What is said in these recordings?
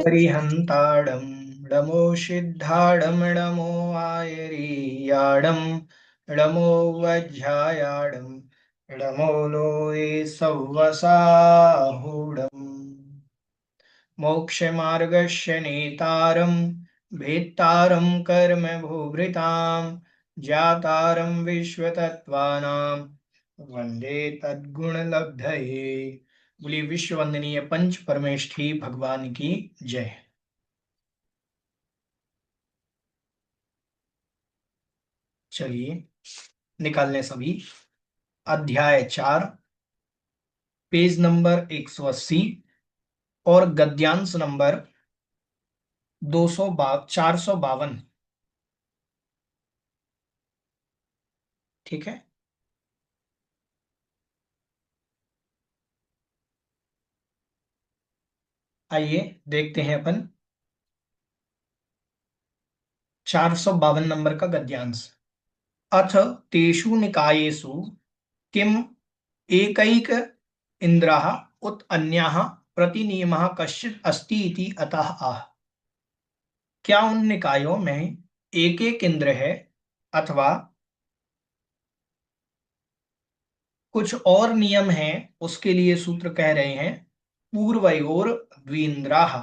हरिहन्ताडं डमो सिद्धाडं डमो आयरीयाडं डमो वज्झायाडं डमो लोये सव्वसाहूडम् मोक्षमार्गस्य नेतारं भेत्तारं कर्म भूभृतां ज्ञातारं विश्वतत्त्वानां वंदे तद्गुणलब्धये। बोलिए विश्व वंदनीय पंच परमेष्ठी भगवान की जय। चलिए निकाल लें सभी। अध्याय 4 पेज नंबर 180 और गद्यांश नंबर 452। ठीक है, आइए देखते हैं अपन 452 नंबर का गद्यांश। अथ तेषु निकायेषु किम एकैक इंद्रः उत अन्यः प्रतिनियमः कश्चित् अस्ति इति अतः आह। क्या उन निकायों में एक एक इंद्र है अथवा कुछ और नियम हैं, उसके लिए सूत्र कह रहे हैं पूर्वयोर द्विन्द्राः।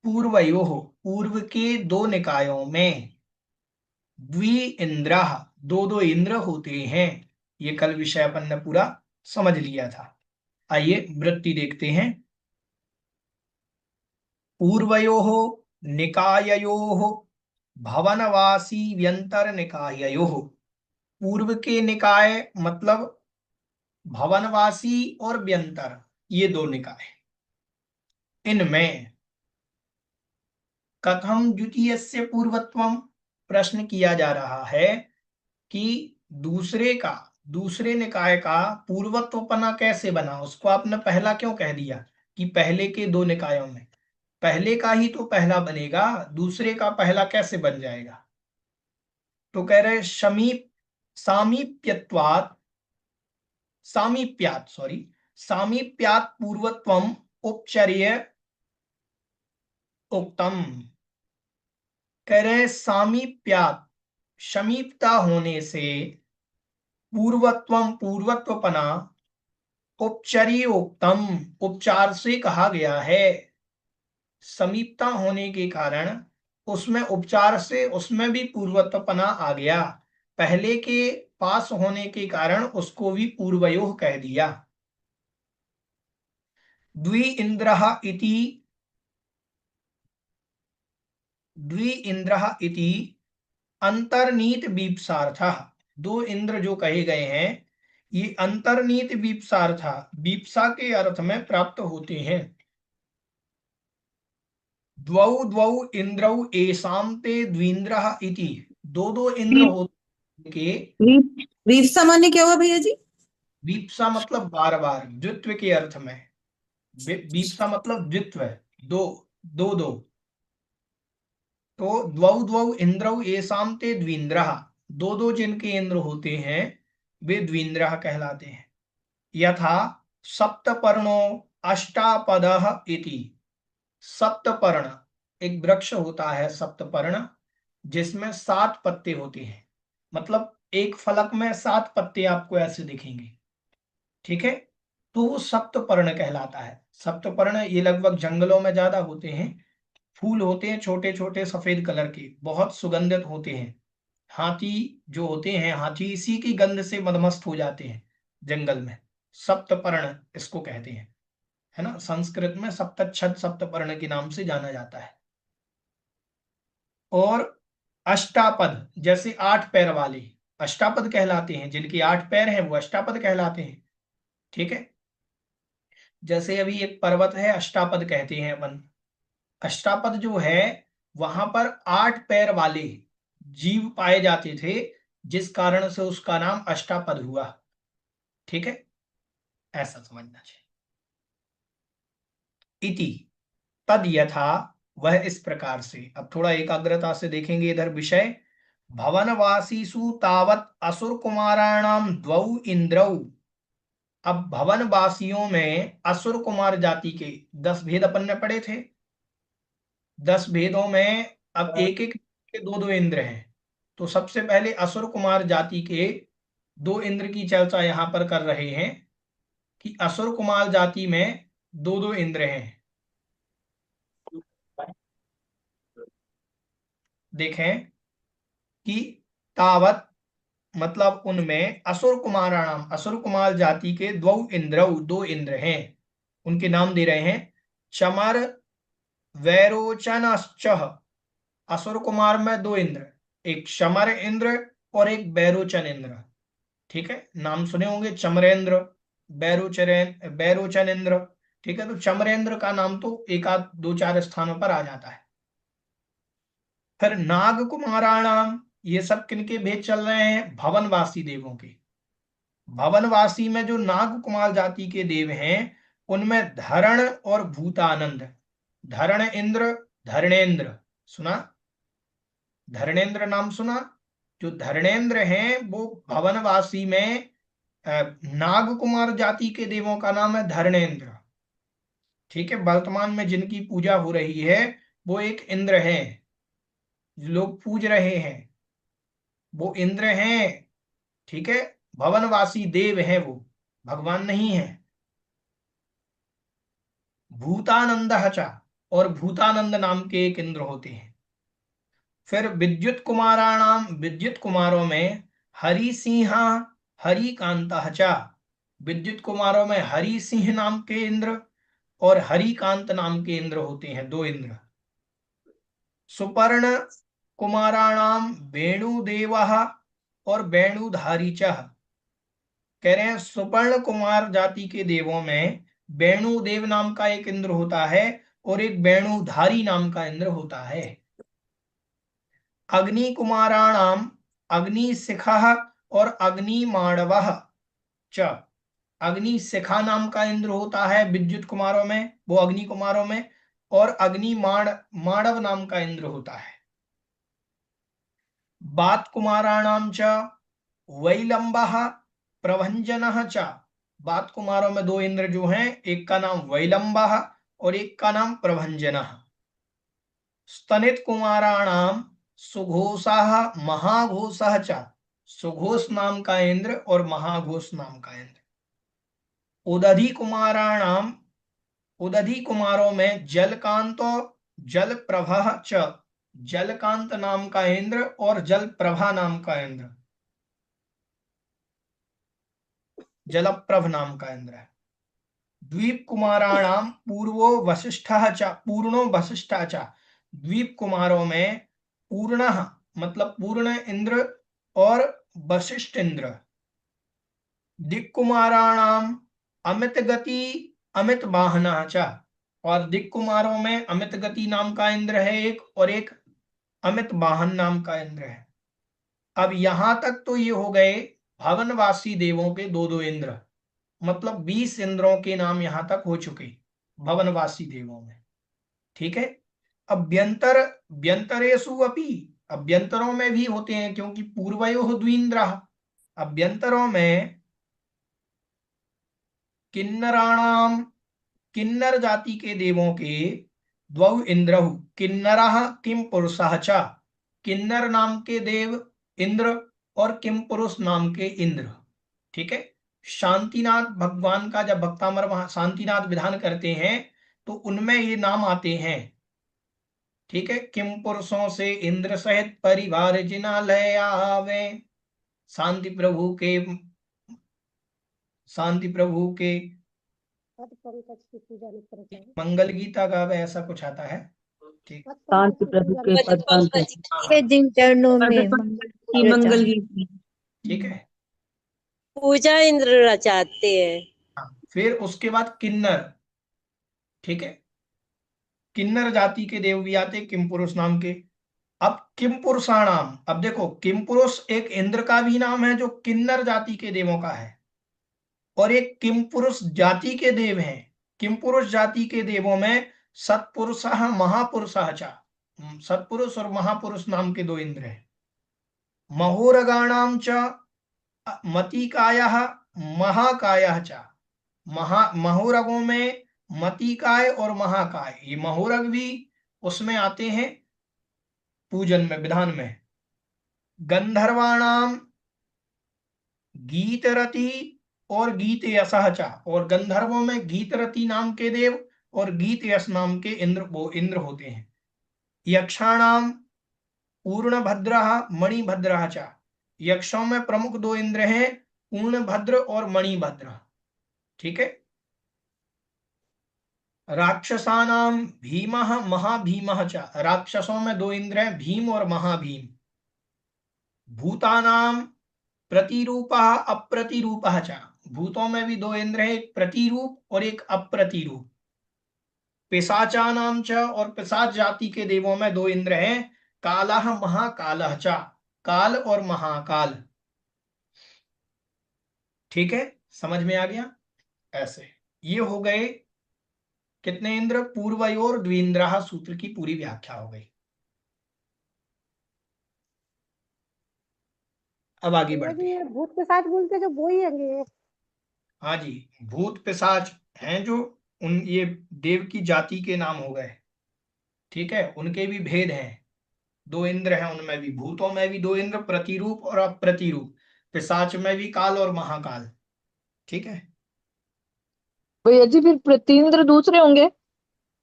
पूर्वयोः पूर्व के दो निकायों में द्वि इंद्राः दो दो इंद्र होते हैं। ये कल विषय अपन ने पूरा समझ लिया था। आइए वृत्ति देखते हैं। पूर्वयोः निकाययोः भवनवासी व्यंतर निकाययोः। पूर्व के निकाय मतलब भवनवासी और व्यंतर, ये दो निकाय। इनमें कथम द्वितीयस्य पूर्वत्वम, प्रश्न किया जा रहा है कि दूसरे निकाय का पूर्वत्वपना कैसे बना। उसको आपने पहला क्यों कह दिया कि पहले के दो निकायों में पहले का ही तो पहला बनेगा, दूसरे का पहला कैसे बन जाएगा। तो कह रहे सामीप्यत्वात् सामीप्यात् पूर्वत्वम उपचर्य उक्तम। कह रहे सामीप्यात् समीपता होने से पूर्वत्वपना उपचर्योक्तम उपचार से कहा गया है। समीपता होने के कारण उसमें उपचार से उसमें भी पूर्वत्वपना आ गया। पहले के पास होने के कारण उसको भी पूर्वयोः कह दिया। द्वि इंद्रः इति अंतर्नीत बीप्सार्थः। दो इंद्र जो कहे गए हैं ये अंतर्नीत बीप्सा के अर्थ में प्राप्त होते हैं। द्वौ द्वौ इंद्रौ एसाम ते द्विन्द्रः इति दो दो इंद्र होते के। वीप्सा माने क्या हुआ भैया जी? बीप्सा मतलब बार बार, द्वित्व के अर्थ में। बीप्सा मतलब द्वित्व, दो दो दो। तो द्वौ द्वौ इंद्रौ एसाम ते द्विन्द्रः, दो दो जिनके इंद्र होते हैं वे द्विन्द्रः कहलाते हैं। यथा सप्तपर्णो अष्टापदः इति। सप्तपर्ण एक वृक्ष होता है, सप्तपर्ण, जिसमें 7 पत्ते होते हैं। मतलब एक फलक में 7 पत्ते आपको ऐसे दिखेंगे। ठीक है, तो वो सप्तपर्ण कहलाता है। सप्तपर्ण ये लगभग जंगलों में ज्यादा होते हैं। फूल होते हैं छोटे छोटे सफेद कलर के, बहुत सुगंधित होते हैं। हाथी जो होते हैं, हाथी इसी की गंध से मदमस्त हो जाते हैं जंगल में। सप्तपर्ण इसको कहते हैं, है ना। संस्कृत में सप्तच्छद सप्तपर्ण के नाम से जाना जाता है। और अष्टापद जैसे 8 पैर वाले अष्टापद कहलाते हैं, जिनके 8 पैर हैं वो अष्टापद कहलाते हैं। ठीक है, जैसे अभी एक पर्वत है, अष्टापद कहते हैं अपन। अष्टापद जो है वहां पर 8 पैर वाले जीव पाए जाते थे, जिस कारण से उसका नाम अष्टापद हुआ। ठीक है, ऐसा समझना चाहिए। इति, तद यथा, वह इस प्रकार से। अब थोड़ा एकाग्रता से देखेंगे इधर विषय। भवनवासीसु तावत असुर कुमाराणाम द्वौ इंद्रौ। अब भवनवासियों में असुर कुमार जाति के 10 भेद अपन ने पढ़े थे। 10 भेदों में अब एक एक के दो दो इंद्र हैं। तो सबसे पहले असुर कुमार जाति के 2 इंद्र की चर्चा यहां पर कर रहे हैं कि असुर कुमार जाति में दो दो इंद्र हैं। देखें कि तावत मतलब उनमें असुर कुमाराणाम, असुर कुमार जाति के द्वौ इंद्रौ, 2 इंद्र हैं। उनके नाम दे रहे हैं चमर वैरोचनश्च। असुर कुमार में 2 इंद्र, एक शमर इंद्र और एक बैरोचन इंद्र। ठीक है, नाम सुने होंगे, चमरेंद्र, बैरोचन इंद्र। ठीक है, तो चमरेंद्र का नाम तो एक आध 2-4 स्थानों पर आ जाता है। फिर नाग कुमाराणाम, ये सब किनके भेद चल रहे हैं? भवनवासी देवों के। भवनवासी में जो नाग कुमार जाति के देव हैं उनमें धरण और भूतानंद। धरण इंद्र, धरणेन्द्र, सुना? धरणेन्द्र नाम सुना? जो धरणेन्द्र हैं वो भवनवासी में नाग कुमार जाति के देवों का नाम है धरणेन्द्र। ठीक है, वर्तमान में जिनकी पूजा हो रही है वो एक इंद्र है, लोग पूज रहे हैं, वो इंद्र हैं। ठीक है, भवनवासी देव हैं, वो भगवान नहीं है। भूतानंद चा, और भूतानंद नाम के एक इंद्र होते हैं। फिर विद्युत कुमाराणाम, विद्युत कुमारों में हरि सिंहा हरि कांता चा। विद्युत कुमारों में हरि सिंह नाम के इंद्र और हरिकांत नाम के इंद्र होते हैं, 2 इंद्र। सुपर्ण कुमाराणाम वेणुदेव और वेणुधारी च। कह रहे हैं सुपर्ण कुमार जाति के देवों में वेणुदेव नाम का एक इंद्र होता है और एक वेणुधारी नाम का इंद्र होता है। अग्नि कुमाराणाम अग्नि शिखा और अग्नि माणव च। अग्नि शिखा नाम का इंद्र होता है विद्युत कुमारों में, वो अग्नि कुमारों में, और अग्नि माणव नाम का इंद्र होता है। बात कुमाराणाम च वैलंब प्रभंजन च। बात कुमारों में 2 इंद्र जो हैं, एक का नाम वैलंब और एक का नाम प्रभंजन। स्तनित कुमाराणाम सुघोषा महाघोषः च। सुघोष नाम का इंद्र और महाघोष नाम का इंद्र। उदधि कुमाराणाम, उदधि कुमारों में जलकांत जल प्रभा च। जलकांत नाम का इंद्र और जल प्रभा नाम का इंद्र, जलप्रभ नाम का इंद्र है। द्वीप कुमाराणाम पूर्वो वशिष्ठः च, पूर्णो वशिष्ठः च। द्वीप कुमारों में पूर्ण मतलब पूर्ण इंद्र और वशिष्ठ इंद्र। दिक्कुमाराणाम अमित गति अमित वाहना च। और दिक्कुमारों में अमित गति नाम का इंद्र है एक, और एक अमित वाहन नाम का इंद्र है। अब यहां तक तो ये हो गए भवनवासी देवों के 2-2 इंद्र, मतलब 20 इंद्रों के नाम यहां तक हो चुके भवनवासी देवों में। ठीक है, अभ्यंतर व्यंतरेशु अपि, अभ्यंतरों में भी होते हैं क्योंकि पूर्वयोः द्विन्द्र। अभ्यंतरों में किन्नराणाम, किन्नर जाति के देवों के द्वौ इंद्रहु। किन्नरः किम पुरुषः च। किन्नर नाम के देव इंद्र और किम पुरुष नाम के इंद्र। ठीक है, शांतिनाथ भगवान का जब भक्तामर वहां शांतिनाथ विधान करते हैं तो उनमें ये नाम आते हैं। ठीक है, किम पुरुषों से इंद्र सहित परिवार जिना लय आवे। शांति प्रभु के, शांति प्रभु के मंगल गीता गावे, ऐसा कुछ आता है। ठीक, शांति प्रभु के पद पंकज के जिन चरणों में की मंगल गीत। ठीक है। पूजा इंद्र रचाते हैं। हाँ, फिर उसके बाद किन्नर, ठीक है, किन्नर जाति के देव भी आते किम पुरुष नाम के। अब किम पुरुषाणाम, अब देखो किम पुरुष एक इंद्र का भी नाम है जो किन्नर जाति के देवों का है, और एक किम पुरुष जाति के देव हैं। किम पुरुष जाति के देवों में सत्पुरुष महापुरुष चा, सत्पुरुष और महापुरुष नाम के दो इंद्र हैं। महोरगाणाम च मतिकायः महाकायः च, महोरगों में मतिकाय और महाकाय, ये महोरग भी उसमें आते हैं पूजन में, विधान में। गंधर्वाणाम गीतरति और गीत यशः च, और गंधर्वों में गीतरति नाम के देव और गीत यश नाम के इंद्र, वो इंद्र होते हैं। यक्षाणाम पूर्णभद्रः मणिभद्रः च, यक्षों में प्रमुख दो इंद्र हैं, पूर्णभद्र और मणिभद्र, ठीक है। राक्षसानाम भीमः महाभीमः च, राक्षसों में दो इंद्र हैं, भीम और महाभीम। भूतानाम प्रतिरूपः अप्रतिरूपः च, भूतों में भी दो इंद्र हैं, एक प्रतिरूप और एक अप्रतिरूप। पिशाचानाम च, और पिशाच जाति के देवों में दो इंद्र हैं, कालः महाकालः च, काल और महाकाल, ठीक है, समझ में आ गया। ऐसे ये हो गए कितने इंद्र, पूर्वयोर द्विन्द्रः सूत्र की पूरी व्याख्या हो गई। अब आगे बढ़ते हैं। भूत पिशाच बोलते जो वो ही है। हाँ जी, भूत पिशाच हैं जो उन, ये देव की जाति के नाम हो गए, ठीक है। उनके भी भेद हैं, दो इंद्र हैं उनमें भी, भूतों में भी दो इंद्र, प्रतिरूप और अप्रतिरूप। पिशाच में भी काल और महाकाल, ठीक है। भैया जी फिर प्रतीन्द्र दूसरे होंगे?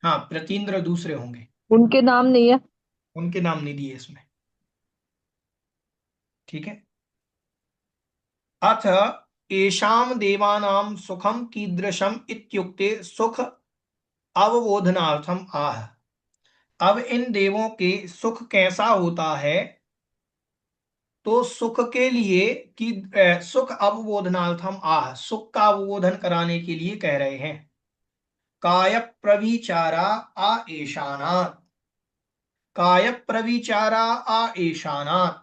हाँ, प्रतीन्द्र दूसरे होंगे, उनके नाम नहीं है? उनके नाम नहीं दिए इसमें, ठीक है। अथ एषाम देवानाम सुखम कीदृशम इत्युक्ते सुख अवबोधनार्थम आह, अब इन देवों के सुख कैसा होता है, तो सुख के लिए कि सुख अवबोधनार्थम आह, सुख का अवबोधन कराने के लिए कह रहे हैं। काय प्रविचारा आ एशानात्, काय प्रविचारा आ एशानात्,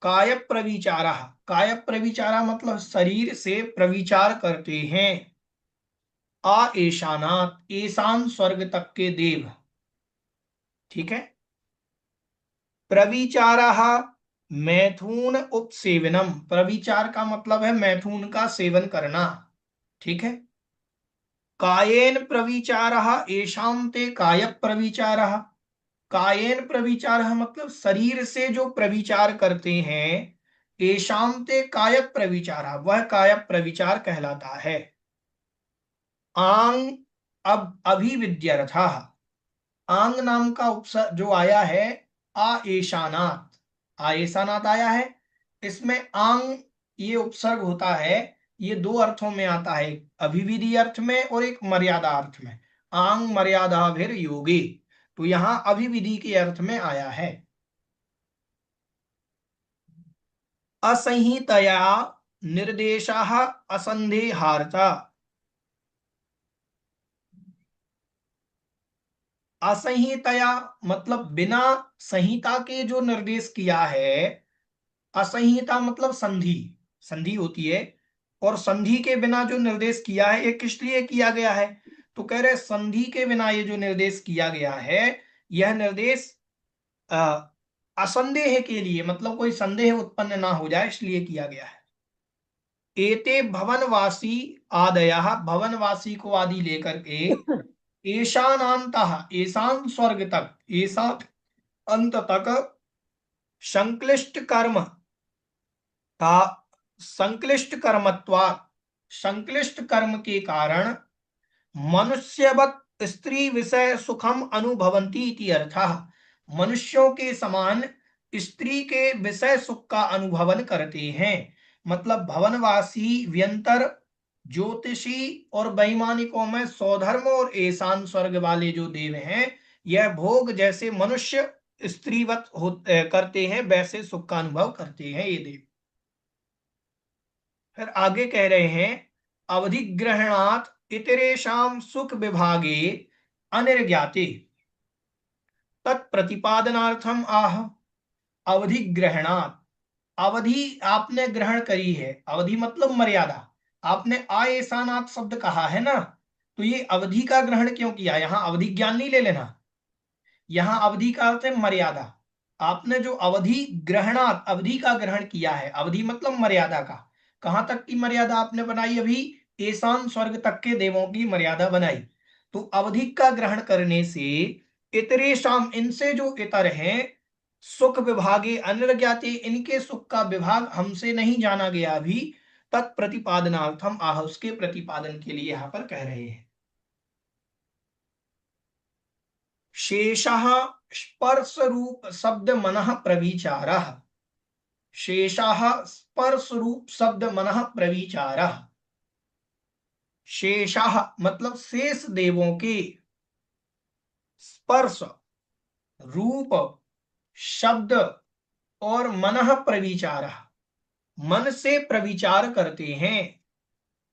काय प्रविचारा, काय प्रविचारा मतलब शरीर से प्रविचार करते हैं। आ एशानात्, ईशान स्वर्ग तक के देव, ठीक है। प्रविचारः मैथुन उपसेवनम, प्रविचार का मतलब है मैथुन का सेवन करना, ठीक है। कायेन प्रविचारः येषां ते काय प्रविचारः, कायेन प्रविचारः मतलब शरीर से जो प्रविचार करते हैं, येषां ते काय प्रविचारः, वह काय प्रविचार कहलाता है। आंग, अब अभिविद्यर्थः, आंग नाम का उपसर्ग जो आया है आएशानात, आएशानात आया है, इसमें आंग ये उपसर्ग होता है, ये दो अर्थों में आता है, अभिविधि अर्थ में और एक मर्यादा अर्थ में। आंग मर्यादा भीर योगी, तो यहां अभिविधि के अर्थ में आया है। असंहितया निर्देशाः असंदेहार्था, असंहितया मतलब बिना संहिता के जो निर्देश किया है, असंहिता मतलब संधि, संधि होती है, और संधि के बिना जो निर्देश किया है, ये किस लिए किया गया है, तो कह रहे संधि के बिना ये जो निर्देश किया गया है, यह निर्देश असंदेह के लिए, मतलब कोई संदेह उत्पन्न ना हो जाए, इसलिए किया गया है। एते भवनवासी आदयः, भवनवासी को आदि लेकर के, ईशानान्तः, ईशान स्वर्ग तक, ईशान अंत तक, संक्लिष्ट कर्म का, संक्लिष्ट कर्मत्वात्, संक्लिष्ट कर्म के कारण मनुष्यवत स्त्री विषय सुखम अनुभवन्ति इति अर्थः, मनुष्यों के समान स्त्री के विषय सुख का अनुभवन करते हैं। मतलब भवनवासी, व्यंतर, ज्योतिषी और वैमानिकों में सौधर्म और ईशान स्वर्ग वाले जो देव हैं, यह भोग जैसे मनुष्य स्त्रीवत करते हैं, वैसे सुख का अनुभव करते हैं ये देव। फिर आगे कह रहे हैं अवधिग्रहणात् इतरेषां सुख विभागे अनिर्ज्ञाते तत्प्रतिपादनार्थम आह। अवधिग्रहणात्, अवधि आपने ग्रहण करी है, अवधि मतलब मर्यादा, आपने आएसानात शब्द कहा है ना, तो ये अवधि का ग्रहण क्यों किया, यहां अवधि ज्ञान नहीं ले लेना, यहां अवधि का अर्थ है मर्यादा। आपने जो अवधि ग्रहणात, अवधि का ग्रहण किया है, अवधि मतलब मर्यादा का, कहां तक की मर्यादा आपने बनाई अभी, ईशान स्वर्ग तक के देवों की मर्यादा बनाई। तो अवधि का ग्रहण करने से इतरेशाम, इनसे जो इतर हैं, सुख विभागे अनिर्ज्ञाते, इनके सुख का विभाग हमसे नहीं जाना गया अभी, तत्प्रतिपादनार्थम आह, उसके प्रतिपादन के लिए यहां पर कह रहे हैं। शेषः स्पर्श रूप शब्द मनः प्रविचारः, शेषः स्पर्श रूप शब्द मनः प्रविचारः। शेषः मतलब शेष देवों के, स्पर्श रूप शब्द और मनः प्रविचारः, मन से प्रविचार करते हैं।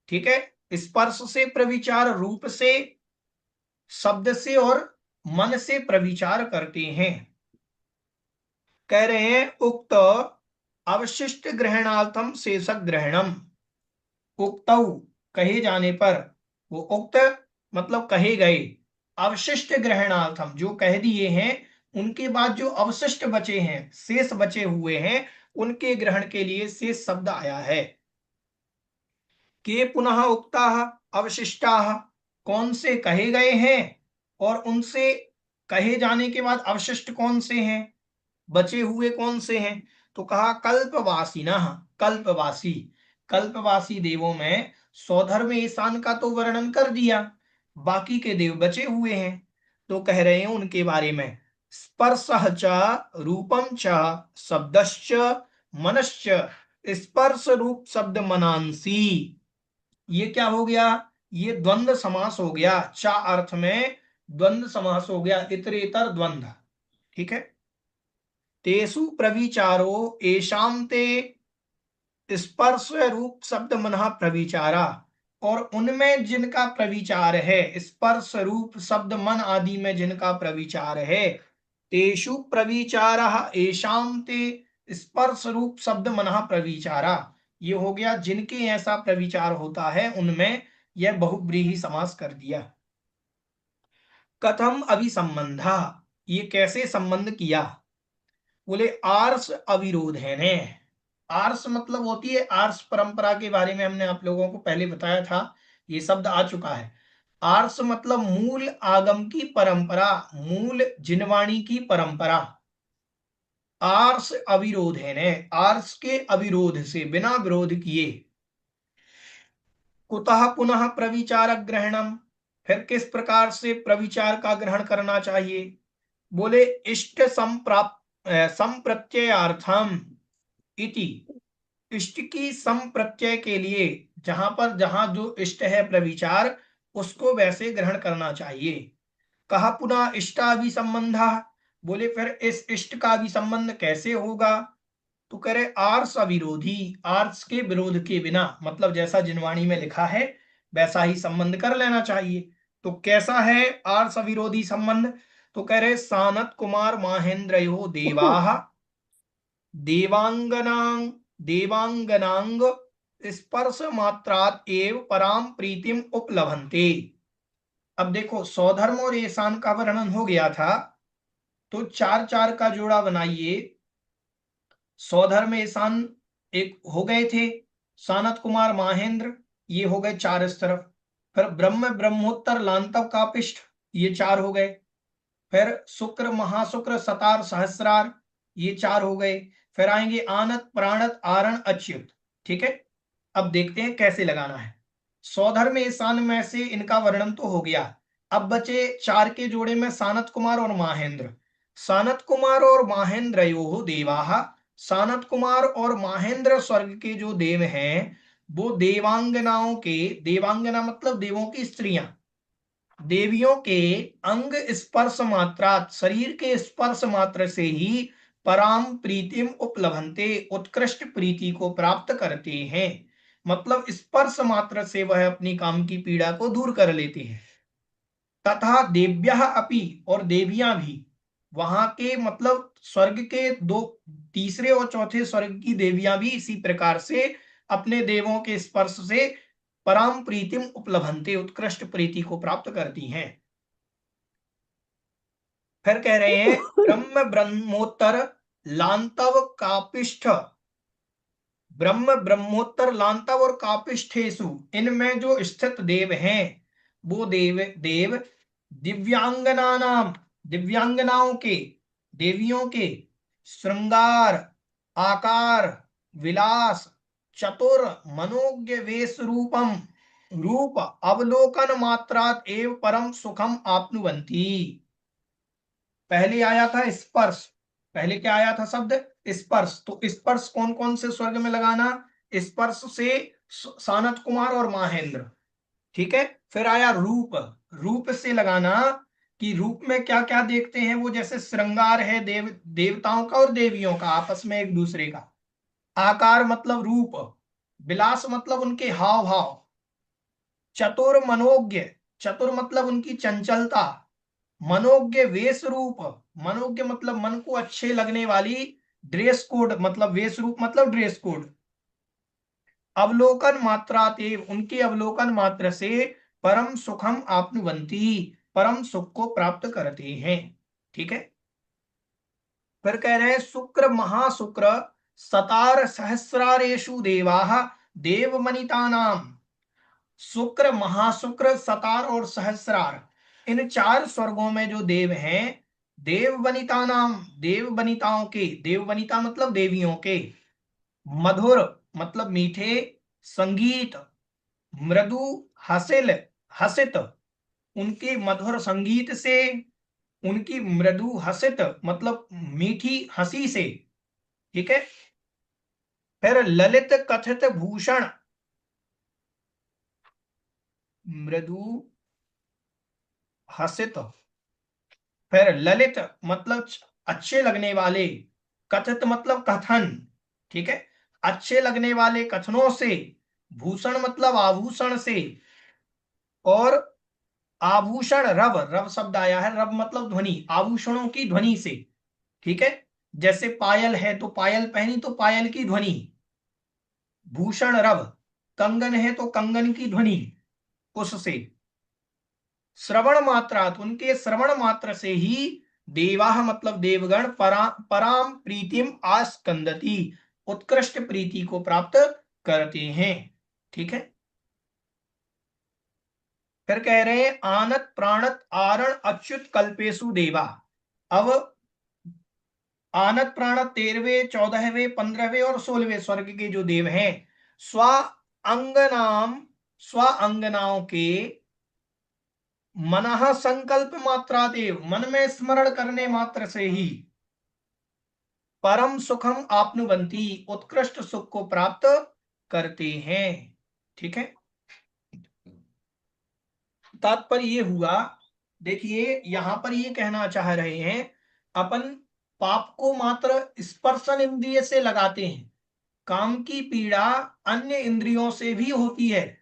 ठीक है, स्पर्श से प्रविचार, रूप से, शब्द से और मन से प्रविचार करते हैं। कह रहे हैं उक्त अवशिष्ट ग्रहणार्थम शेष ग्रहणम, उक्त कहे जाने पर, वो उक्त मतलब कहे गए, अवशिष्ट ग्रहणार्थम जो कह दिए हैं, उनके बाद जो अवशिष्ट बचे हैं, शेष बचे हुए हैं, उनके ग्रहण के लिए शेष शब्द आया है। के पुनः उक्ता अवशिष्टा, कौन से कहे गए हैं और उनसे कहे जाने के बाद अवशिष्ट कौन से हैं, बचे हुए कौन से हैं, तो कहा कल्पवासिना, कल्पवासी, कल्पवासी देवों में सौधर्म ईशान का तो वर्णन कर दिया, बाकी के देव बचे हुए हैं, तो कह रहे हैं उनके बारे में स्पर्शः च रूपम च शब्दश्च मनश्च, स्पर्श रूप शब्द मनांसी, ये क्या हो गया, ये द्वंद्व समास हो गया, चा अर्थ में द्वंद्व समास हो गया, इतरेतर द्वंद्व। ठीक है, तेसु प्रविचारो एशाम ते स्पर्श रूप शब्द मनः प्रविचारा, और उनमें जिनका प्रविचार है, स्पर्श रूप शब्द मन आदि में जिनका प्रविचार है, तेषु प्रविचारः एशाम ते स्पर्श रूप शब्द मनः प्रविचारा, ये हो गया जिनके ऐसा प्रविचार होता है उनमें, यह बहुब्रीहि समास कर दिया। कथम अभिसंबंधा, ये कैसे संबंध किया, बोले आर्ष अविरोध है ने, आर्ष मतलब होती है, आर्ष परंपरा के बारे में हमने आप लोगों को पहले बताया था, ये शब्द आ चुका है। आर्ष मतलब मूल आगम की परंपरा, मूल जिनवाणी की परंपरा, आर्ष अविरोध है ने, आर्ष के अविरोध से, बिना विरोध किए। कुतः पुनः प्रविचार ग्रहणम, फिर किस प्रकार से प्रविचार का ग्रहण करना चाहिए, बोले इष्ट संप्रत्ययार्थम इति, इष्ट की संप्रत्यय के लिए, जहां पर जहां जो इष्ट है प्रविचार, उसको वैसे ग्रहण करना चाहिए। कहा पुनः इष्टाभि संबंध, बोले फिर इस इष्ट का भी संबंध कैसे होगा, तो करे आर्ष अविरोधी, आर्ष के विरोध के बिना, मतलब जैसा जिनवाणी में लिखा है वैसा ही संबंध कर लेना चाहिए। तो कैसा है आर्ष अविरोधी संबंध, तो कह रहे सानत कुमार माहेंद्रयो देवाः देवांगनांग देवांगनांग स्पर्श मात्रात एव पराम प्रीतिम उपलभन्ते। अब देखो सौधर्म और ईशान का वर्णन हो गया था, तो चार चार का जोड़ा बनाइए, सौधर्म ईशान एक हो गए थे, सानत कुमार माहेंद्र ये हो गए चार इस तरफ, फिर ब्रह्म ब्रह्मोत्तर लांतव कापिष्ठ ये चार हो गए, फिर शुक्र महाशुक्र सतार सहस्रार ये चार हो गए, फिर आएंगे आनत प्राणत आरण अच्युत। ठीक है, अब देखते हैं कैसे लगाना है। सौधर्म ईशान में से इनका वर्णन तो हो गया, अब बचे चार के जोड़े में सानत कुमार और माहेंद्र। सानत कुमार और माहेंद्र यो देवाः, सानत कुमार और माहेंद्र स्वर्ग के जो देव हैं, वो देवांगनाओं के, देवांगना मतलब देवों की स्त्रियां, देवियों के अंग स्पर्श मात्रा, शरीर के स्पर्श मात्र से ही पराम प्रीतिम उपलभन्ते, उत्कृष्ट प्रीति को प्राप्त करते हैं। मतलब स्पर्श मात्र से वह अपनी काम की पीड़ा को दूर कर लेते हैं। तथा देव्यः अपि, और देवियां भी, वहां के मतलब स्वर्ग के दो, तीसरे और चौथे स्वर्ग की देवियां भी इसी प्रकार से अपने देवों के स्पर्श से पराम प्रीतिम उपलभन्ते, उत्कृष्ट प्रीति को प्राप्त करती हैं। फिर कह रहे हैं ब्रह्म ब्रह्मोत्तर लांतव कापिष्ठ, ब्रह्म ब्रह्मोत्तर लांतव और कापिष्ठेषु, इनमें जो स्थित देव हैं वो देव देव दिव्यांगना नाम, दिव्यांगनाओं के, देवियों के श्रृंगार, आकार, विलास, चतुर मनोज्ञ वेश रूपम, रूप अवलोकन मात्रात एव परम सुखम आपनुवंती। पहले आया था स्पर्श, पहले क्या आया था शब्द स्पर्श, तो स्पर्श कौन कौन से स्वर्ग में लगाना, स्पर्श से सानत कुमार और महेंद्र, ठीक है। फिर आया रूप, रूप से लगाना कि रूप में क्या क्या देखते हैं वो, जैसे श्रृंगार है देवताओं का और देवियों का आपस में एक दूसरे का, आकार मतलब रूप, विलास मतलब उनके हाव भाव, चतुर मनोज्ञ, चतुर मतलब उनकी चंचलता, मनोज्ञ वेश रूप, मनोज्ञ मतलब मन को अच्छे लगने वाली ड्रेस कोड, मतलब वेश रूप मतलब ड्रेस कोड, अवलोकन मात्रातेव, उनके अवलोकन मात्र से परम सुखम आपनुवंती, परम सुख को प्राप्त करते हैं, ठीक है। फिर कह रहे हैं शुक्र महाशुक्र सतार सहस्रारेषु देवाः देवमनिता नाम, शुक्र महाशुक्र सतार और सहस्रार, इन चार स्वर्गों में जो देव हैं, देव वनिता नाम, देव वनिताओं के, देव वनिता मतलब देवियों के, मधुर मतलब मीठे, संगीत, मृदु हसिल हसित, उनके मधुर संगीत से, उनकी मृदु हसित मतलब मीठी हंसी से, ठीक है। फिर ललित कथित भूषण, मृदु हसित, फिर ललित मतलब अच्छे लगने वाले, कथित मतलब कथन, ठीक है, अच्छे लगने वाले कथनों से, भूषण मतलब आभूषण से, और आभूषण रव, रव शब्द आया है, रव मतलब ध्वनि, आभूषणों की ध्वनि से, ठीक है। जैसे पायल है तो पायल पहनी तो पायल की ध्वनि, भूषण रव, कंगन है तो कंगन की ध्वनि उससे, श्रवण मात्रात, उनके श्रवण मात्र से ही देवाह मतलब देवगण पराम प्रीतिम आस्कंदती, उत्कृष्ट प्रीति को प्राप्त करते हैं, ठीक है। फिर कह रहे हैं आनत प्राणत आरण अच्युत कल्पेशु देवा। अब आनत प्राणत 13वें 14वें 15वें और 16वें स्वर्ग के जो देव हैं, स्व अंगनाम, स्व अंगनाओं के मनः संकल्प मात्रा देव, मन में स्मरण करने मात्र से ही परम सुखम आपनुवंती, उत्कृष्ट सुख को प्राप्त करते हैं, ठीक है। तात्पर्य ये हुआ, देखिए यहां पर ये कहना चाह रहे हैं अपन पाप को मात्र स्पर्शन इंद्रिय से लगाते हैं, काम की पीड़ा अन्य इंद्रियों से भी होती है,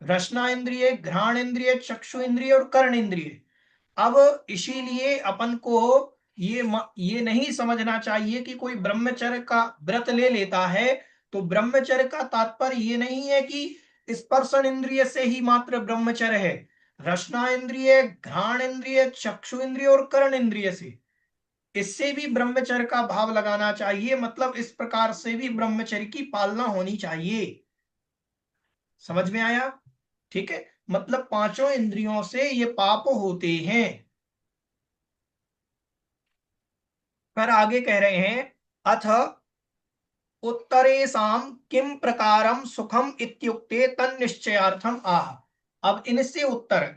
रसना इंद्रिय, घ्राण इंद्रिय, चक्षु इंद्रिय और कर्ण इंद्रिय। अब इसीलिए अपन को ये नहीं समझना चाहिए कि कोई ब्रह्मचर्य का व्रत ले लेता है तो ब्रह्मचर्य का तात्पर्य ये नहीं है कि स्पर्शन इंद्रिय से ही मात्र ब्रह्मचर्य है, रसना इंद्रिय, घ्राण इंद्रिय, चक्षु इंद्रिय और कर्ण इंद्रिय से, इससे भी ब्रह्मचर्य का भाव लगाना चाहिए, मतलब इस प्रकार से भी ब्रह्मचर्य की पालना होनी चाहिए। समझ में आया, ठीक है। मतलब पांचों इंद्रियों से ये पाप होते हैं। पर आगे कह रहे हैं अथ उत्तरेषां किम प्रकारम सुखम इत्युक्ते तन्निश्चयार्थम आह। अब इनसे उत्तर,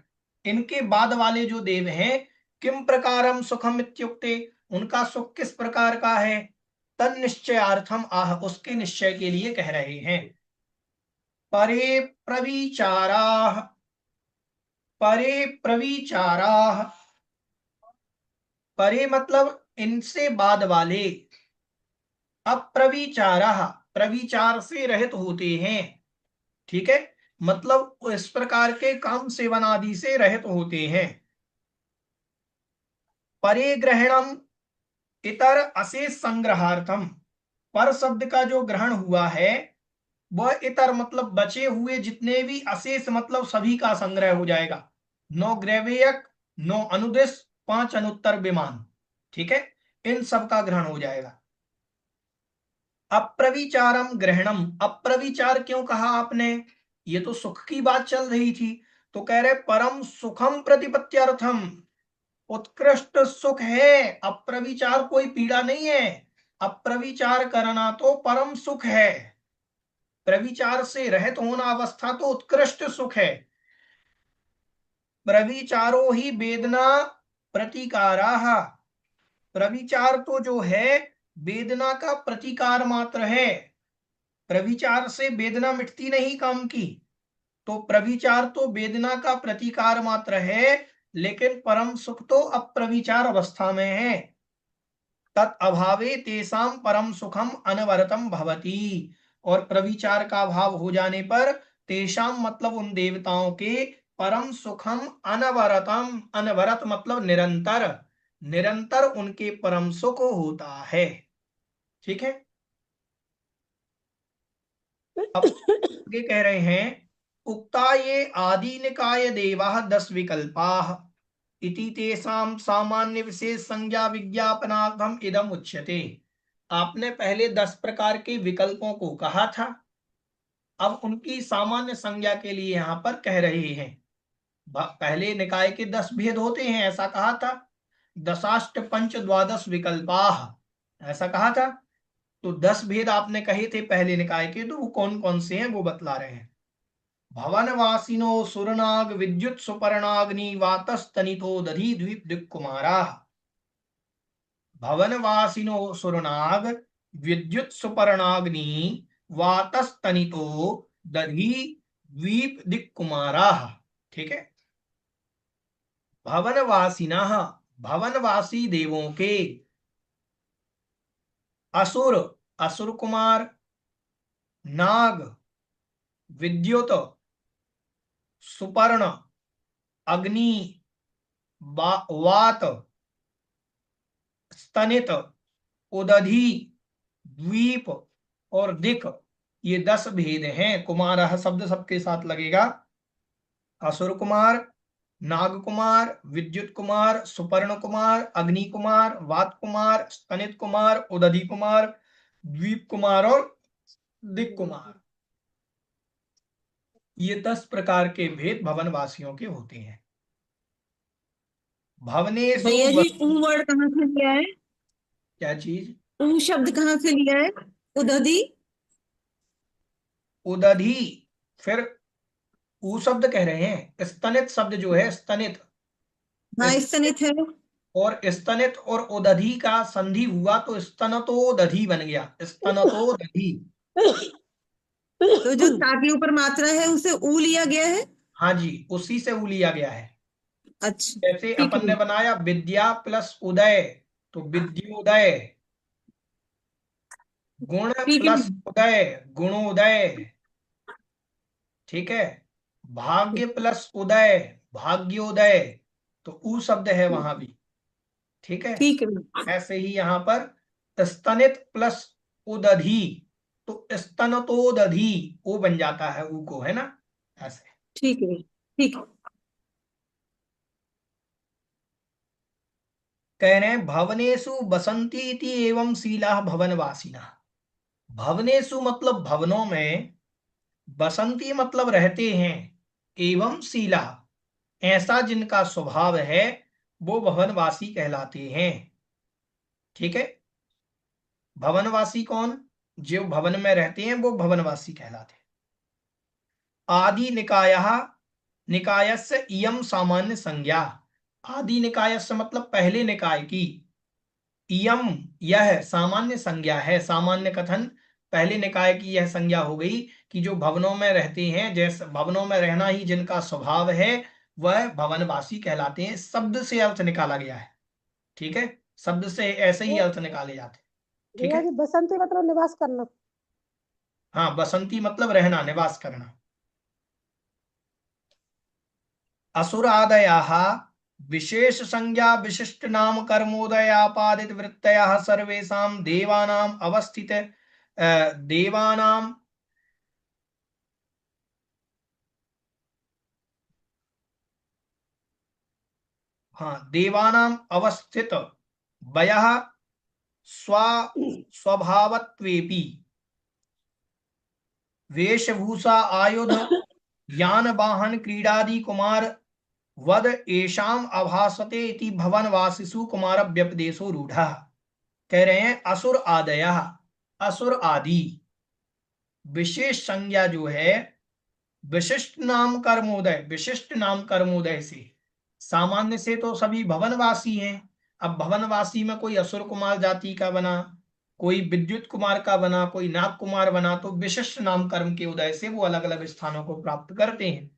इनके बाद वाले जो देव हैं, किम प्रकारम सुखम इत्युक्ते, उनका सुख किस प्रकार का है, तन्निश्चयार्थम आह, उसके निश्चय के लिए कह रहे हैं। परे प्रविचाराः, परे प्रविचाराः, परे मतलब इनसे बाद वाले, अप्रविचाराः प्रविचार से रहित होते हैं, ठीक है, मतलब इस प्रकार के काम सेवन आदि से रहित होते हैं। परे ग्रहणम इतर अशेष संग्रहार्थम, पर शब्द का जो ग्रहण हुआ है वह इतर मतलब बचे हुए जितने भी अशेष मतलब सभी का संग्रह हो जाएगा। 9 ग्रैवेयक, 9 अनुदिश, 5 अनुत्तर विमान, ठीक है, इन सब का ग्रहण हो जाएगा। अप्रविचारम ग्रहणम, अप्रविचार क्यों कहा आपने, ये तो सुख की बात चल रही थी, तो कह रहे परम सुखम प्रतिपत्त्यर्थम, उत्कृष्ट सुख है, अप्रविचार कोई पीड़ा नहीं है, अप्रविचार करना तो परम सुख है, प्रविचार से रहित होना अवस्था तो उत्कृष्ट सुख है। प्रविचारो ही वेदना प्रतिकाराः, प्रविचार तो जो है वेदना का प्रतिकार मात्र है, प्रविचार से वेदना मिटती नहीं काम की, तो प्रविचार तो वेदना का प्रतिकार मात्र है, लेकिन परम सुख तो अप्रविचार अवस्था में है। तत् अभावे तेसाम परम सुखम अनवरतम भवति, और प्रविचार का भाव हो जाने पर तेसाम मतलब उन देवताओं के परम सुखम अनवरतम, अनवरत मतलब निरंतर, निरंतर उनके परम सुख होता है। ठीक है, अब आगे कह रहे हैं उक्ता ये आदि निकाय देवा 10 विकल्पाः इति तेषां सामान्य विशेष संज्ञा विज्ञापनार्थम इदम उच्यते। आपने पहले 10 प्रकार के विकल्पों को कहा था, अब उनकी सामान्य संज्ञा के लिए यहां पर कह रहे हैं। पहले निकाय के 10 भेद होते हैं ऐसा कहा था, दशाष्ट पंच द्वादश विकल्पाः ऐसा कहा था, तो 10 भेद आपने कहे थे पहले निकाय के, तो वो कौन कौन से हैं वो बतला रहे हैं। भवनवासिनो सुरनाग विद्युत सुपर्णाग्नि वातस्तनितो दधि द्वीप दिक्कुमारा, भवनवासिनो सुरनाग विद्युत सुपर्णाग्नि वातस्तनितो दधि द्वीप दिक्कुमारा, ठीक है, भवनवासिनः भवनवासी देवों के, असुर असुर कुमार, नाग विद्युत, सुपर्ण अग्नि, वात स्तनित, उदधि, द्वीप और दिक, ये 10 भेद हैं। कुमार शब्द सबके साथ लगेगा, असुर कुमार, नाग कुमार, विद्युत कुमार, सुपर्ण कुमार, अग्नि कुमार, वात कुमार, स्तनित कुमार, उदधि कुमार, द्वीप कुमार और दिक कुमार, ये 10 प्रकार के भेद भवनवासियों के होते हैं। भवनेषु भैया जी ऊ वर्ड कहाँ से लिया है? क्या चीज? ऊ शब्द कहाँ से लिया है? उदधि, उदधि, फिर ऊ शब्द कह रहे हैं, स्तनित शब्द जो है स्तनित, हाँ स्तनित है। और स्तनित और उदधि का संधि हुआ तो स्तनतोदधि बन गया, स्तनतोदधि। तो जो ता के ऊपर मात्रा है उसे ऊ लिया गया है। हाँ जी, उसी से ऊ लिया गया है। अच्छा जैसे ठीक अपन ने है। बनाया विद्या प्लस उदय, तो विद्योदय, गुण ठीक है। प्लस उदय, गुणोदय, ठीक है, भाग्य प्लस उदय, भाग्योदय, तो ऊ शब्द है वहां भी, ठीक है। ठीक है। ऐसे ही यहां पर स्तनित प्लस उदधि, तो स्तनतोदधि वो बन जाता है ऊ को, है ना, ऐसे। ठीक है। ठीक है। कह रहे हैं भवनेषु बसंती इति एवं शीला भवनवासिना, भवनेषु मतलब भवनों में, बसंती मतलब रहते हैं, एवं शीला ऐसा जिनका स्वभाव है वो भवनवासी कहलाते हैं। ठीक है, भवनवासी कौन, जो भवन में रहते हैं वो भवनवासी कहलाते हैं। आदि निकायः, निकायस्य इयम सामान्य संज्ञा, आदि निकायस्य मतलब पहले निकाय की, इयम यह सामान्य संज्ञा है, सामान्य कथन, पहले निकाय की यह संज्ञा हो गई कि जो भवनों में रहते हैं, जैसे भवनों में रहना ही जिनका स्वभाव है वह भवनवासी कहलाते हैं, शब्द से अर्थ निकाला गया है। ठीक है, शब्द से ऐसे ही अर्थ निकाले जाते हैं। ठीक भैया है, जी बसंती मतलब निवास करना। हाँ, बसंती मतलब रहना, निवास करना। असुरादयः विशेष संज्ञा विशिष्ट नाम कर्मोदयापादित वृत्तयः सर्वेषां देवानाम अवस्थित देवानाम देवानाम अवस्थित वयः स्वभावत्वेपि वेशभूषा आयुध यान वाहन क्रीडादि कुमार वद एषाम अभासते इति भवन वासिषु कुमार व्यपदेशो रूढ़ा। कह रहे हैं असुर आदयः, असुर आदि विशेष संज्ञा जो है विशिष्ट नाम कर्मोदय, विशिष्ट नाम कर्मोदय से, सामान्य से तो सभी भवनवासी हैं। अब भवनवासी में कोई असुर कुमार जाति का बना, कोई विद्युत कुमार का बना, कोई नाग कुमार बना, तो विशिष्ट नाम कर्म के उदय से वो अलग अलग स्थानों को प्राप्त करते हैं।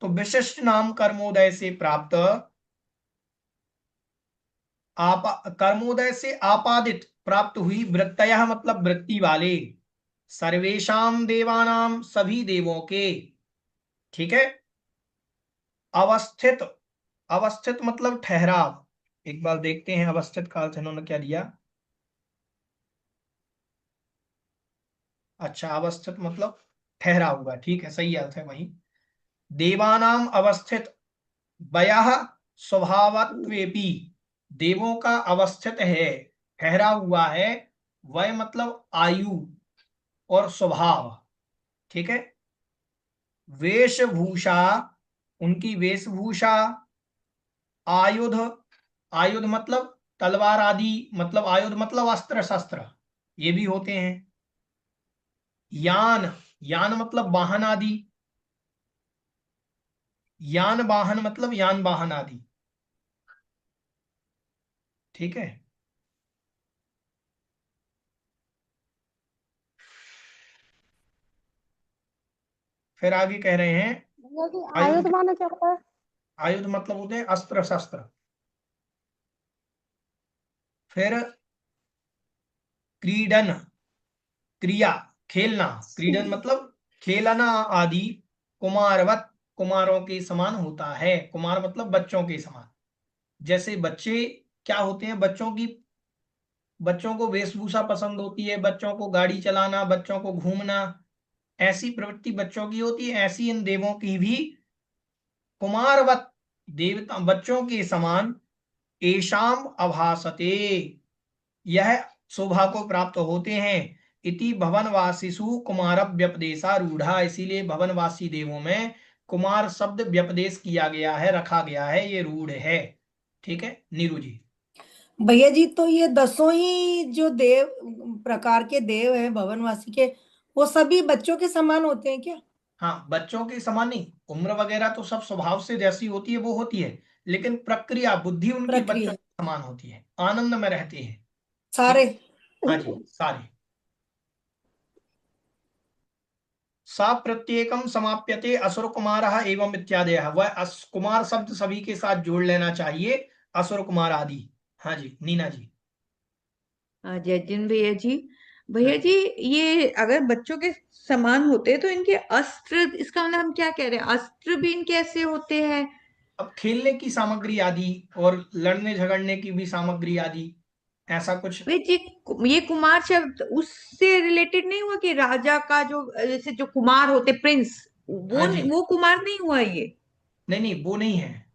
तो विशिष्ट नाम कर्मोदय से प्राप्त कर्मोदय से आपादित प्राप्त हुई वृत्तयः मतलब वृत्ति वाले, सर्वेशाम देवानाम सभी देवों के, ठीक है। अवस्थित, अवस्थित मतलब ठहराव। एक बार देखते हैं अवस्थित का अर्थ इन्होंने क्या दिया। अच्छा, अवस्थित मतलब ठहरा हुआ, ठीक है, सही अर्थ है वही। देवानाम अवस्थित वयः स्वभावत्वेपि, देवों का अवस्थित है, ठहरा हुआ है। वय मतलब आयु और स्वभाव, ठीक है। वेशभूषा, उनकी वेशभूषा। आयुध, आयुध मतलब तलवार आदि, मतलब आयुध मतलब अस्त्र शस्त्र, ये भी होते हैं। यान, यान मतलब वाहन आदि, यान वाहन मतलब यान वाहन आदि, ठीक है। फिर आगे कह रहे हैं भैया जी आयुध, आयुध माने क्या होता है? आयुध मतलब होते हैं अस्त्र शस्त्र। फिर क्रीडन, क्रिया, खेलना, क्रीडन मतलब खेलना आदि, कुमारवत, कुमारों के समान होता है। कुमार मतलब बच्चों के समान। जैसे बच्चे क्या होते हैं, बच्चों की, बच्चों को वेशभूषा पसंद होती है, बच्चों को गाड़ी चलाना, बच्चों को घूमना, ऐसी प्रवृत्ति बच्चों की होती है। ऐसी इन देवों की भी कुमारवत, देवता बच्चों के समान, एशाम अभासते, यह शोभा को प्राप्त होते हैं। इति भवनवासीसु कुमार व्यपदेशा रूढ़ा, इसीलिए भवनवासी देवों में कुमार शब्द व्यपदेश किया गया है, रखा गया है, ये रूढ़ है, ठीक है। नीरू जी। भैया जी, तो ये 10 ही जो देव प्रकार के देव हैं भवनवासी के, वो सभी बच्चों के समान होते हैं क्या? हाँ, बच्चों के समान नहीं, उम्र वगैरह तो सब स्वभाव से जैसी होती है वो होती है, लेकिन प्रक्रिया बुद्धि उनकी बच्चों प्रक्रिया के समान होती है, आनंद में रहते हैं, सारे। ठीक। हाँ जी, सारे। सा प्रत्येकम समाप्यते असुर कुमारः एवं इत्यादयः, वह कुमार शब्द सभी के साथ जोड़ लेना चाहिए, असुर कुमार आदि। हाँ जी, नीना जी। जयचिन भैया जी, भैया हाँ। जी, ये अगर बच्चों के समान होते तो इनके अस्त्र, इसका मतलब हम क्या कह रहे हैं, अस्त्र भी इनके ऐसे होते हैं? अब खेलने की सामग्री आदि और लड़ने झगड़ने की भी सामग्री आदि, ऐसा कुछ। भैया जी, ये कुमार शब्द उससे रिलेटेड नहीं हुआ कि राजा का जो जैसे जो कुमार होते प्रिंस, हाँ जी, वो कुमार नहीं हुआ ये? नहीं नहीं, वो नहीं है,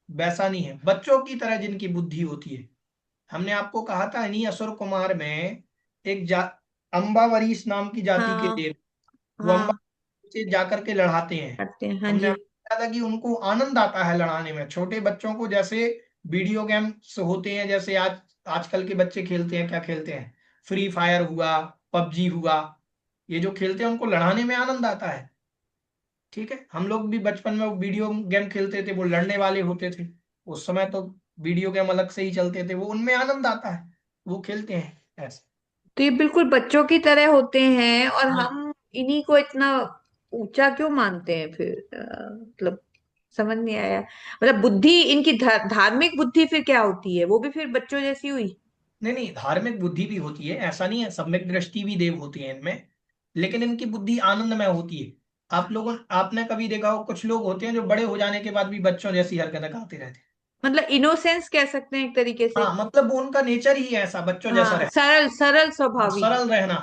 वैसा नहीं है, बच्चों की तरह जिनकी बुद्धि होती है। हमने आपको कहा था इन्हीं असुर कुमार में एक अम्बावरीश नाम की जाति के हाँ देव, वो अम्बा हाँ, से जाकर के लड़ाते हैं। करते हैं, हाँ हमने जी। आपको बताया था कि उनको आनंद आता है लड़ाने में। छोटे बच्चों को जैसे वीडियो गेम्स होते हैं, जैसे आजकल के बच्चे खेलते हैं, क्या खेलते हैं, फ्री फायर हुआ, पबजी हुआ, ये जो खेलते हैं उनको लड़ाने में आनंद आता है, ठीक है। हम लोग भी बचपन में वीडियो गेम खेलते थे, वो लड़ने वाले होते थे, उस समय तो वीडियो गेम अलग से ही चलते थे, वो उनमें आनंद आता है, वो खेलते हैं ऐसे। तो ये बिल्कुल बच्चों की तरह होते हैं, और हाँ, हम इन्हीं को इतना ऊंचा क्यों मानते हैं फिर? मतलब समझ नहीं आया। मतलब बुद्धि इनकी धार्मिक बुद्धि फिर क्या होती है? वो भी फिर बच्चों जैसी हुई? नहीं नहीं, धार्मिक बुद्धि भी होती है, ऐसा नहीं है, सम्यक दृष्टि भी देव होती है इनमें, लेकिन इनकी बुद्धि आनंद में होती है। आपने कभी देखा हो कुछ लोग होते हैं जो बड़े हो जाने के बाद भी बच्चों जैसी हरकतें करते रहते हैं। मतलब इनोसेंस कह सकते हैं एक तरीके से। हाँ, मतलब वो उनका नेचर ही ऐसा बच्चों जैसा हाँ, रहना, सरल सरल स्वभावी। सरल रहना,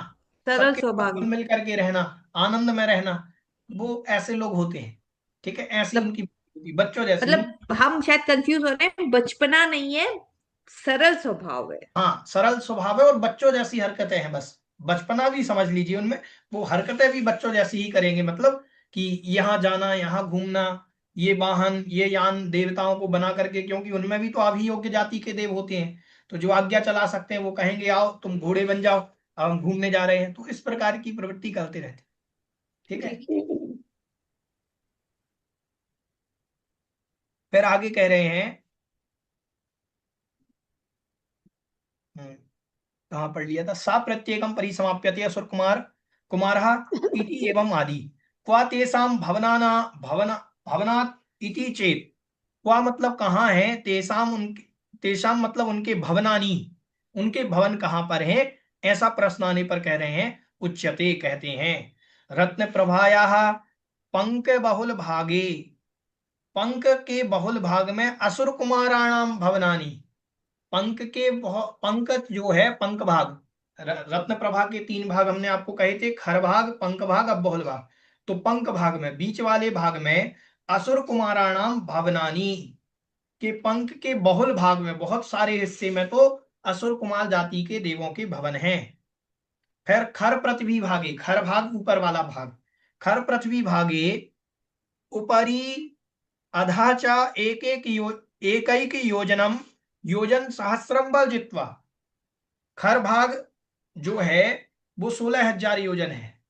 सरल सबके साथ स्वभावी। घुल मिल करके रहना, आनंद में रहना, वो ऐसे लोग होते हैं। ठीक है, ऐसी मतलब उनकी बच्चों जैसी नहीं। मतलब हम शायद कंफ्यूज हो रहे हैं, बचपना नहीं है, सरल स्वभाव है। हाँ, सरल स्वभाव है और बच्चों जैसी हरकतें हैं बस। बचपना भी समझ लीजिए उनमें, वो हरकतें भी बच्चों जैसी ही करेंगे, मतलब कि यहाँ जाना, यहाँ घूमना, ये वाहन, ये यान देवताओं को बना करके, क्योंकि उनमें भी तो अभियोग्य जाति के देव होते हैं, तो जो आज्ञा चला सकते हैं वो कहेंगे आओ तुम घोड़े बन जाओ, अब हम घूमने जा रहे हैं, तो इस प्रकार की प्रवृत्ति करते रहते हैं। ठीक है, फिर आगे कह रहे हैं, कहाँ पढ़ लिया था, सा प्रत्येकम परिसमाप्यते असुर कुमार कुमारः इति एवं आदि, क्वा तेषां भवनात् इति चेत, क्वा मतलब कहाँ है, तेषां मतलब उनके भवनानी, उनके भवन कहाँ पर है, ऐसा प्रश्न आने पर कह रहे हैं उच्यते कहते हैं, रत्न प्रभायाः पंक बहुल भागे, पंक के बहुल भाग में असुर कुमाराणाम भवनानी, पंक जो है पंक भाग, रत्न प्रभा के 3 भाग हमने आपको कहे थे, खर भाग, पंक भाग, अब बहुल भाग। तो पंक भाग में, बीच वाले भाग में असुर कुमाराणाम भवनानी, के पंख के बहुल भाग में, बहुत सारे हिस्से में तो असुर कुमार जाति के देवों के भवन हैं। फिर खर पृथ्वी भागे, खर भाग ऊपर वाला भाग, खर पृथ्वी भागे उपरी अधाचा एक योजनम योजन सहस्रम बल जित्वा, खर भाग जो है वो 16,000 योजन है।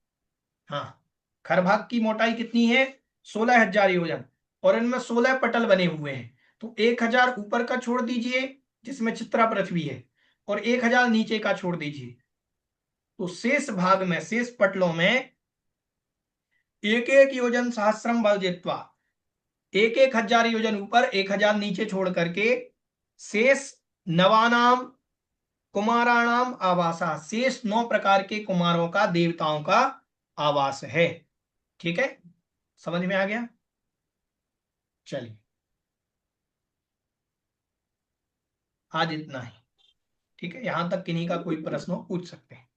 हाँ, खर भाग की मोटाई कितनी है, 16,000 योजन, और इनमें 16 पटल बने हुए हैं, तो 1,000 ऊपर का छोड़ दीजिए जिसमें चित्रा पृथ्वी है, और 1,000 नीचे का छोड़ दीजिए, तो शेष भाग में, शेष पटलों में एक एक योजन सहस्रम बल जित्वा, एक 1,000 योजन ऊपर, 1,000 नीचे छोड़ करके शेष नवानाम कुमाराणाम आवासा, शेष 9 प्रकार के कुमारों का, देवताओं का आवास है। ठीक है, समझ में आ गया। चलिए, आज इतना ही। ठीक है, यहां तक किन्हीं का कोई प्रश्न हो पूछ सकते हैं।